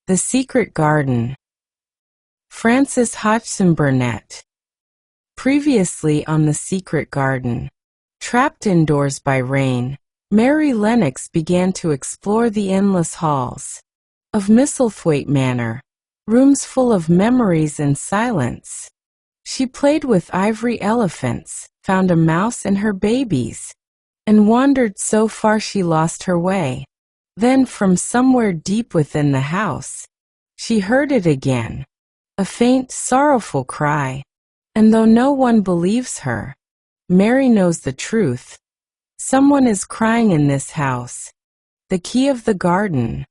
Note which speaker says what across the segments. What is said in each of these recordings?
Speaker 1: The Secret Garden. Francis Hodgson Burnett. Previously on The Secret Garden. Trapped indoors by rain, Mary Lennox began to explore the endless halls of Misselthwaite Manor, rooms full of memories and silence. She played with ivory elephants, found a mouse and her babies, and wandered so far she lost her way. Then from somewhere deep within the house, she heard it again, a faint, sorrowful cry. And though no one believes her, Mary knows the truth. Someone is crying in this house. The key of the garden.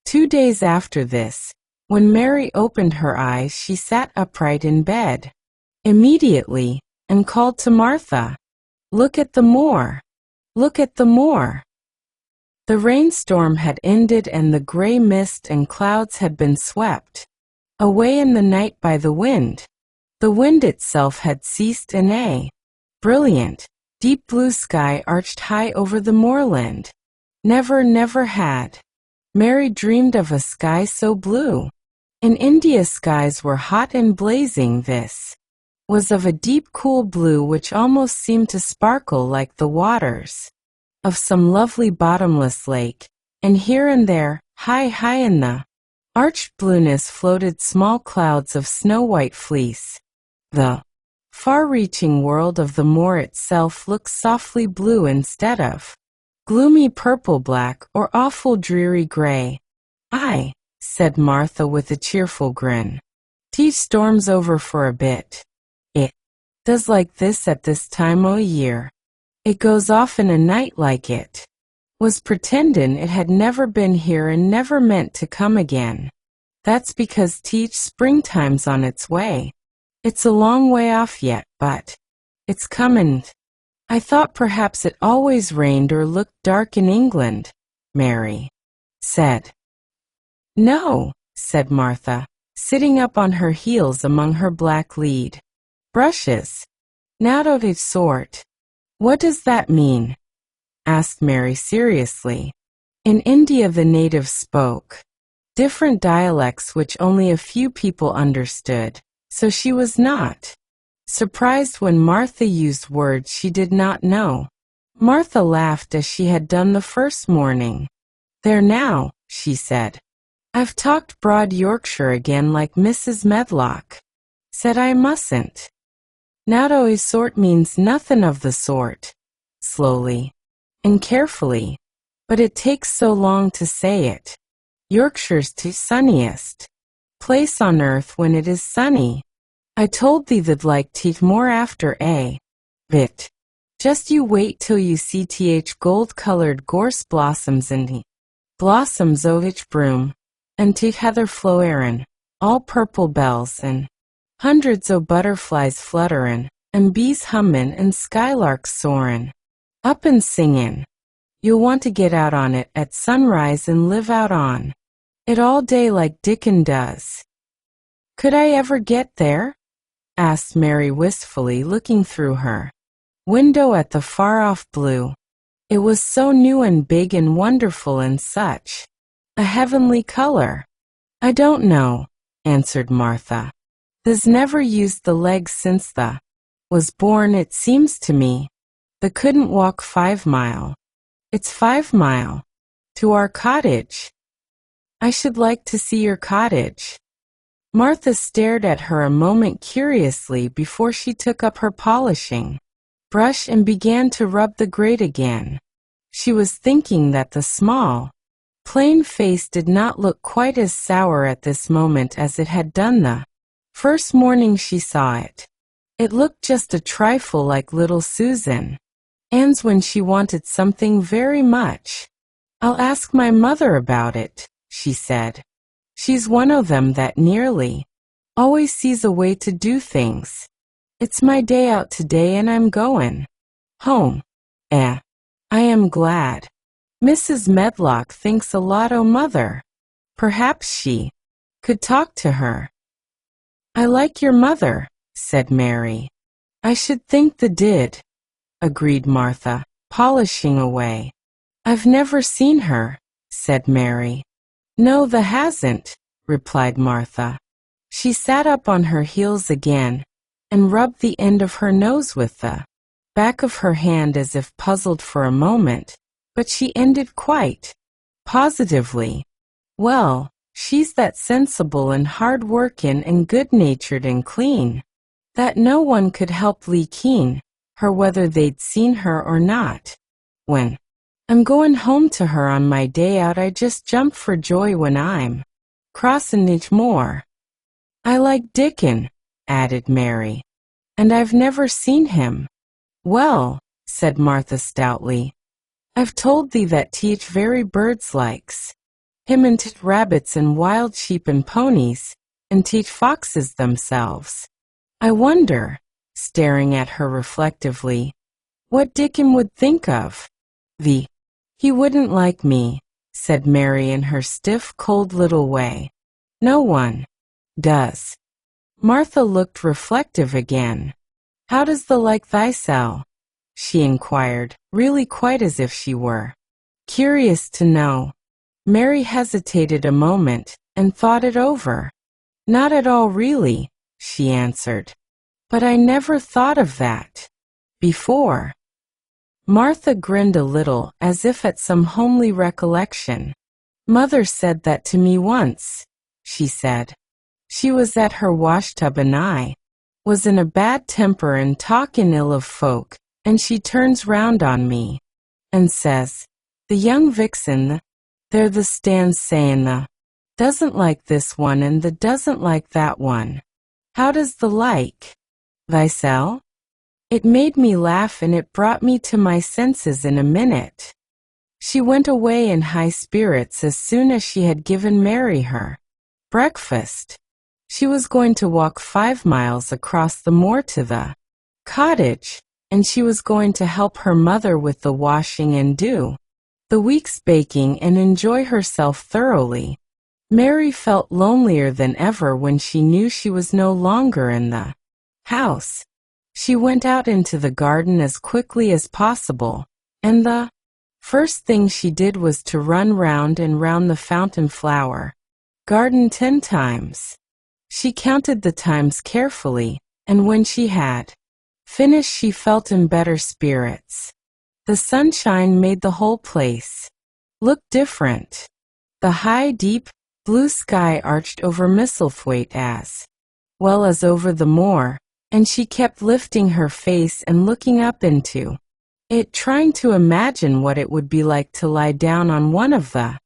Speaker 1: 2 days after this, when Mary opened her eyes, she sat upright in bed immediately and called to Martha, "Look at the moor! Look at the moor!" The rainstorm had ended and the gray mist and clouds had been swept away in the night by the wind. The wind itself had ceased and a brilliant, deep blue sky arched high over the moorland. Never had Mary dreamed of a sky so blue. In India skies were hot and blazing. This was of a deep cool blue which almost seemed to sparkle like the waters of some lovely bottomless lake, and here and there, high in the arched blueness floated small clouds of snow-white fleece. The far-reaching world of the moor itself looked softly blue instead of gloomy purple-black or awful dreary gray. "Aye," said Martha with a cheerful grin. "'Tis storms over for a bit. It does like this at this time o' year. It goes off in a night like it was pretendin' it had never been here and never meant to come again. That's because teach springtime's on its way. It's a long way off yet, but it's comin'. I thought perhaps it always rained or looked dark in England," Mary said. "No," said Martha, sitting up on her heels among her black lead brushes. "Not of a sort." "What does that mean?" asked Mary seriously. In India the natives spoke different dialects which only a few people understood, so she was not surprised when Martha used words she did not know. Martha laughed as she had done the first morning. "There now," she said. "I've talked broad Yorkshire again like Mrs. Medlock said I mustn't. Not o' a sort means nothin' of the sort," slowly and carefully, "but it takes so long to say it. Yorkshire's the sunniest place on earth when it is sunny. I told thee they'd like te't more after a bit. Just you wait till you see th gold-colored gorse blossoms in the blossoms o' each broom, and th heather flowerin', all purple bells, and hundreds o' butterflies flutterin', and bees hummin', and skylarks soarin' up and singin'. You'll want to get out on it at sunrise and live out on it all day like Dickon does." "Could I ever get there?" asked Mary wistfully, looking through her window at the far-off blue. It was so new and big and wonderful and such a heavenly color. "I don't know," answered Martha. "Tha's never used the legs since the was born, it seems to me. The couldn't walk 5 mile. It's 5 mile to our cottage." "I should like to see your cottage." Martha stared at her a moment curiously before she took up her polishing brush and began to rub the grate again. She was thinking that the small, plain face did not look quite as sour at this moment as it had done the first morning she saw it. It looked just a trifle like little Susan Ann's when she wanted something very much. "I'll ask my mother about it," she said. "She's one of them that nearly always sees a way to do things. It's my day out today and I'm goin' home. I am glad. Mrs. Medlock thinks a lot o' mother. Perhaps she could talk to her." "I like your mother," said Mary. "I should think the did," agreed Martha, polishing away. "I've never seen her," said Mary. No, the hasn't, replied Martha. She sat up on her heels again and rubbed the end of her nose with the back of her hand as if puzzled for a moment, but she ended quite positively. Well, she's that sensible and hard-workin' and good-natured and clean that no one could help liking her whether they'd seen her or not. When I'm going home to her on my day out, I just jump for joy when I'm crossin' each moor. I like Dickon, added Mary, and I've never seen him. Well, said Martha stoutly, I've told thee that teach very birds likes him and teach rabbits and wild sheep and ponies, and teach foxes themselves. I wonder, staring at her reflectively, what Dickon would think of thee. He wouldn't like me, said Mary in her stiff, cold little way. No one does. Martha looked reflective again. How does the like thyself? She inquired, really quite as if she were curious to know. Mary hesitated a moment and thought it over. Not at all really, she answered. But I never thought of that before. Martha grinned a little as if at some homely recollection. Mother said that to me once, she said. She was at her washtub and I was in a bad temper and talkin' ill of folk, and she turns round on me and says, the young vixen, there the stands sayin' the doesn't like this one and the doesn't like that one. How does the like thyself? It made me laugh and it brought me to my senses in a minute. She went away in high spirits as soon as she had given Mary her breakfast. She was going to walk 5 miles across the moor to the cottage, and she was going to help her mother with the washing and do the week's baking and enjoy herself thoroughly. Mary felt lonelier than ever when she knew she was no longer in the house. She went out into the garden as quickly as possible, and the first thing she did was to run round and round the fountain flower garden 10 times. She counted the times carefully, and when she had finished she felt in better spirits. The sunshine made the whole place look different. The high, deep, blue sky arched over Misselthwaite as well as over the moor, and she kept lifting her face and looking up into it, trying to imagine what it would be like to lie down on one of the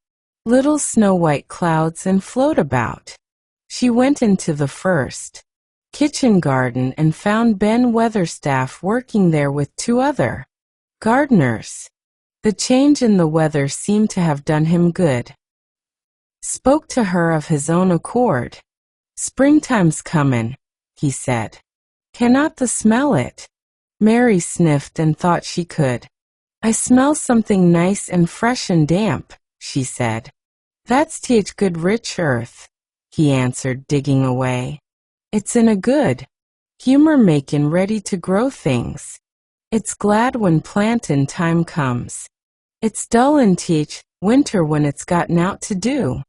Speaker 1: little snow-white clouds and float about. She went into the first kitchen garden and found Ben Weatherstaff working there with 2 other gardeners. The change in the weather seemed to have done him good. Spoke to her of his own accord. Springtime's comin', he said. Cannot the smell it? Mary sniffed and thought she could. I smell something nice and fresh and damp, she said. That's th good rich earth, he answered, digging away. It's in a good humor makin' ready to grow things. It's glad when plantin' time comes. It's dull in th winter when it's got nowt to do.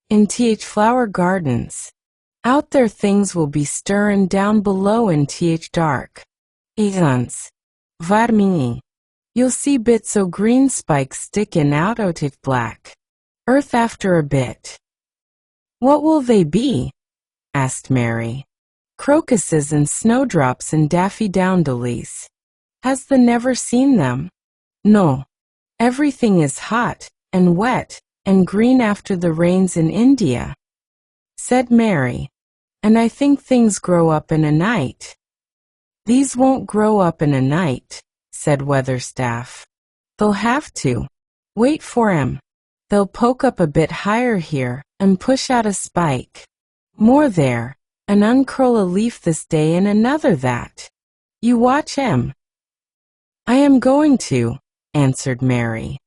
Speaker 1: In th flower gardens, out there things will be stirrin' down below in th dark eons. Varmini. You'll see bits o' green spikes stickin' out o' th black earth after a bit. What will they be? Asked Mary. Crocuses and snowdrops and daffydowndillies. Has thee never seen them? No. Everything is hot and wet and green after the rains in India, said Mary. And I think things grow up in a night. These won't grow up in a night, said Weatherstaff. They'll have to. Wait for 'em. They'll poke up a bit higher here and push out a spike more there, and uncurl a leaf this day and another that. You watch 'em. I am going to, answered Mary.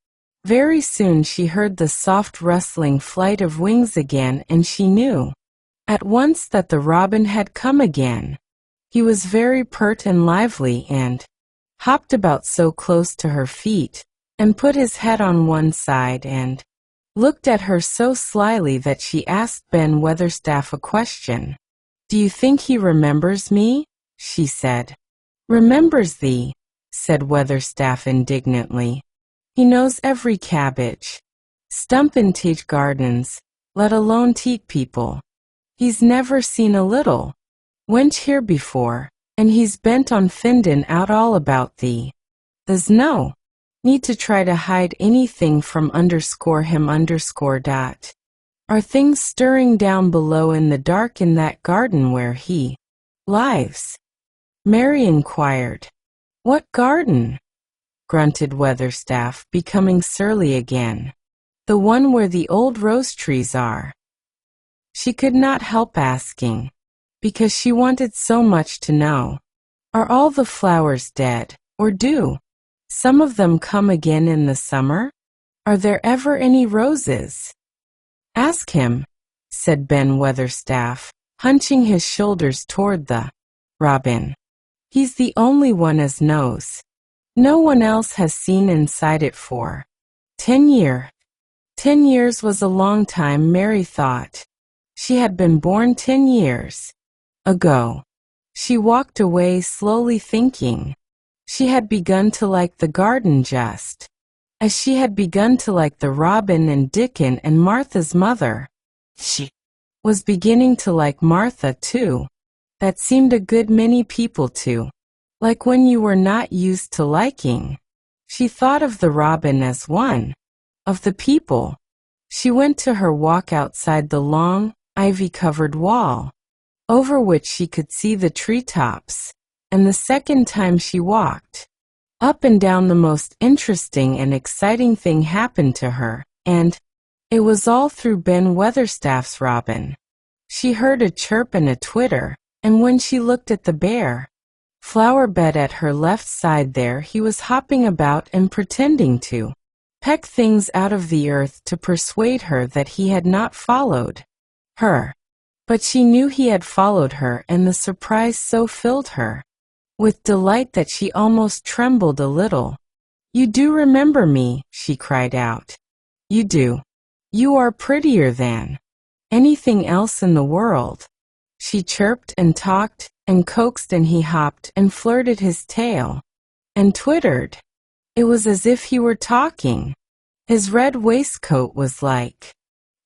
Speaker 1: Very soon she heard the soft rustling flight of wings again, and she knew at once that the robin had come again. He was very pert and lively and hopped about so close to her feet, and put his head on one side and looked at her so slyly that she asked Ben Weatherstaff a question. "Do you think he remembers me?" she said. "Remembers thee," said Weatherstaff indignantly. "He knows every cabbage, stump in Tate Gardens, let alone teat people. He's never seen a little wench here before, and he's bent on findin' out all about thee. There's no need to try to hide anything from _him_. Are things stirring down below in the dark in that garden where he lives?" Mary inquired. "What garden?" grunted Weatherstaff, becoming surly again. "The one where the old rose trees are." She could not help asking, because she wanted so much to know. "Are all the flowers dead, or do some of them come again in the summer? Are there ever any roses?" "Ask him," said Ben Weatherstaff, hunching his shoulders toward the robin. "He's the only one as knows. No one else has seen inside it for 10 years. 10 years was a long time, Mary thought. She had been born 10 years ago. She walked away slowly thinking. She had begun to like the garden just as she had begun to like the robin and Dickon and Martha's mother. She was beginning to like Martha too. That seemed a good many people to like when you were not used to liking. She thought of the robin as one of the people. She went to her walk outside the long, ivy-covered wall, over which she could see the treetops, and the second time she walked up and down, the most interesting and exciting thing happened to her, and it was all through Ben Weatherstaff's robin. She heard a chirp and a twitter, and when she looked at the bare flower bed at her left side, there he was hopping about and pretending to peck things out of the earth to persuade her that he had not followed her. But she knew he had followed her, and the surprise so filled her with delight that she almost trembled a little. "You do remember me," she cried out. "You do. You are prettier than anything else in the world." She chirped and talked and coaxed, and he hopped and flirted his tail and twittered. It was as if he were talking. His red waistcoat was like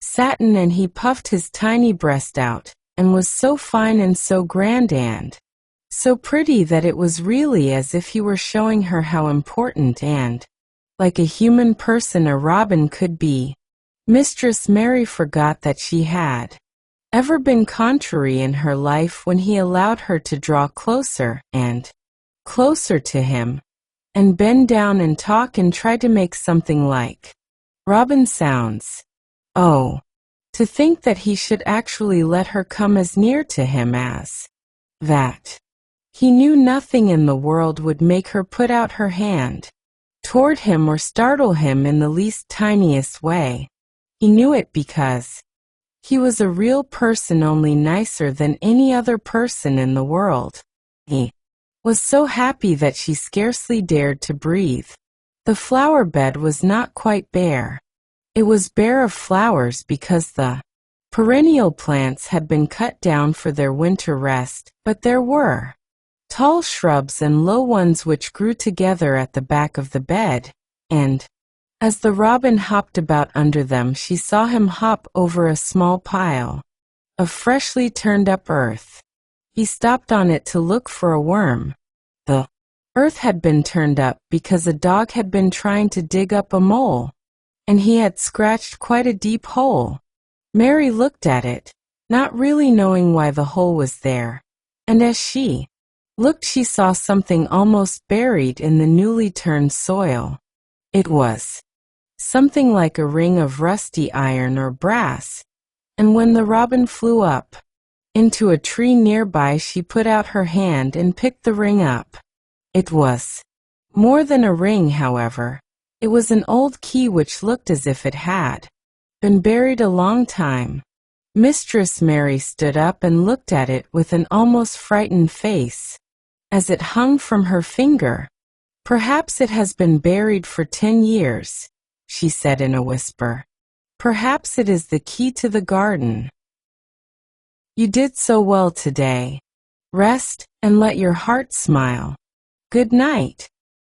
Speaker 1: satin, and he puffed his tiny breast out, and was so fine and so grand and so pretty that it was really as if he were showing her how important and like a human person a robin could be. Mistress Mary forgot that she had ever been contrary in her life when he allowed her to draw closer and closer to him, and bend down and talk and try to make something like robin sounds. Oh, to think that he should actually let her come as near to him as that. He knew nothing in the world would make her put out her hand toward him or startle him in the least tiniest way. He knew it because he was a real person, only nicer than any other person in the world. He was so happy that she scarcely dared to breathe. The flower bed was not quite bare. It was bare of flowers because the perennial plants had been cut down for their winter rest, but there were tall shrubs and low ones which grew together at the back of the bed, and as the robin hopped about under them, she saw him hop over a small pile of freshly turned up earth. He stopped on it to look for a worm. The earth had been turned up because a dog had been trying to dig up a mole, and he had scratched quite a deep hole. Mary looked at it, not really knowing why the hole was there, and as she looked, she saw something almost buried in the newly turned soil. It was something like a ring of rusty iron or brass, and when the robin flew up into a tree nearby, she put out her hand and picked the ring up. It was more than a ring, however. It was an old key which looked as if it had been buried a long time. Mistress Mary stood up and looked at it with an almost frightened face as it hung from her finger. "Perhaps it has been buried for 10 years, she said in a whisper. Perhaps it is the key to the garden. You did so well today. Rest and let your heart smile. Good night.